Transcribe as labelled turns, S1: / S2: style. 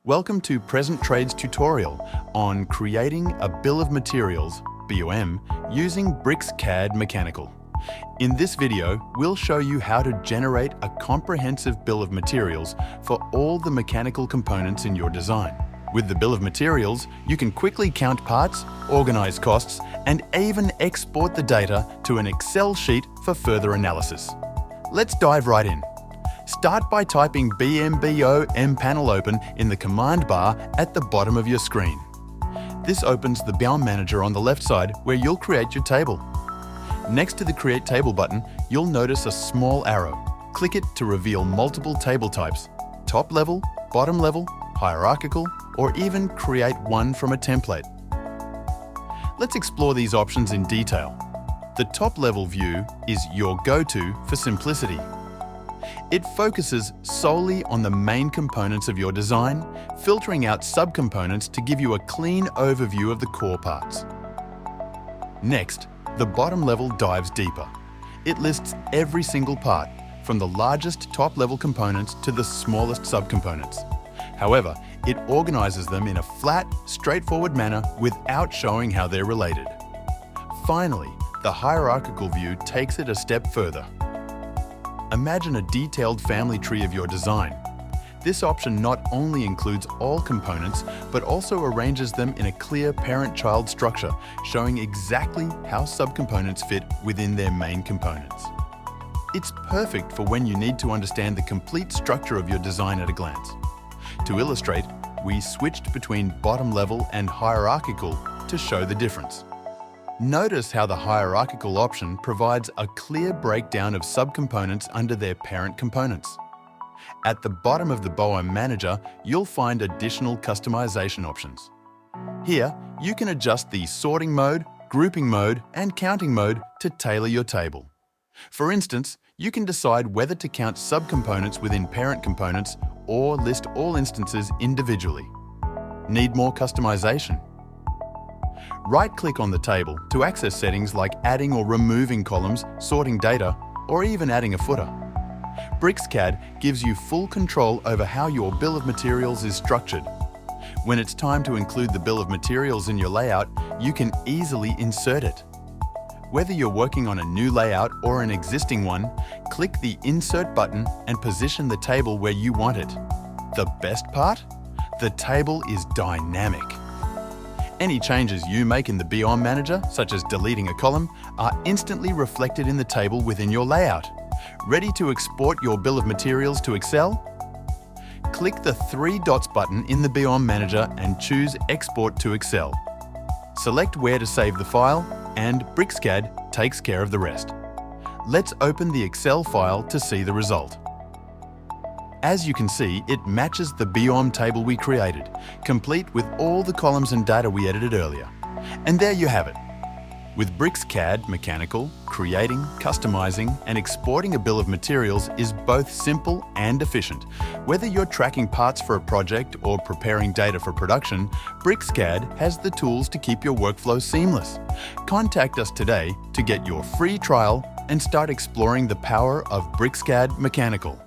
S1: Welcome to Present Trade's tutorial on creating a bill of materials, BOM, using BricsCAD Mechanical. In this video, we'll show you how to generate a comprehensive bill of materials for all the mechanical components in your design. With the bill of materials, you can quickly count parts, organize costs, and even export the data to an Excel sheet for further analysis. Let's dive right in. Start by typing BMBO Panel Open in the command bar at the bottom of your screen. This opens the BOM manager on the left side where you'll create your table. Next to the Create Table button, you'll notice a small arrow. Click it to reveal multiple table types: top level, bottom level, hierarchical, or even create one from a template. Let's explore these options in detail. The top level view is your go-to for simplicity. It focuses solely on the main components of your design, filtering out subcomponents to give you a clean overview of the core parts. Next, the bottom level dives deeper. It lists every single part, from the largest top-level components to the smallest subcomponents. However, it organizes them in a flat, straightforward manner without showing how they're related. Finally, the hierarchical view takes it a step further. Imagine a detailed family tree of your design. This option not only includes all components, but also arranges them in a clear parent-child structure, showing exactly how subcomponents fit within their main components. It's perfect for when you need to understand the complete structure of your design at a glance. To illustrate, we switched between bottom level and hierarchical to show the difference. Notice how the hierarchical option provides a clear breakdown of subcomponents under their parent components. At the bottom of the BOM manager, you'll find additional customization options. Here, you can adjust the sorting mode, grouping mode, and counting mode to tailor your table. For instance, you can decide whether to count subcomponents within parent components or list all instances individually. Need more customization? Right-click on the table to access settings like adding or removing columns, sorting data, or even adding a footer. BricsCAD gives you full control over how your bill of materials is structured. When it's time to include the bill of materials in your layout, you can easily insert it. Whether you're working on a new layout or an existing one, click the Insert button and position the table where you want it. The best part? The table is dynamic. Any changes you make in the BOM manager, such as deleting a column, are instantly reflected in the table within your layout. Ready to export your bill of materials to Excel? Click the three dots button in the BOM manager and choose Export to Excel. Select where to save the file, and BricsCAD takes care of the rest. Let's open the Excel file to see the result. As you can see, it matches the BOM table we created, complete with all the columns and data we edited earlier. And there you have it. With BricsCAD Mechanical, creating, customizing, and exporting a bill of materials is both simple and efficient. Whether you're tracking parts for a project or preparing data for production, BricsCAD has the tools to keep your workflow seamless. Contact us today to get your free trial and start exploring the power of BricsCAD Mechanical.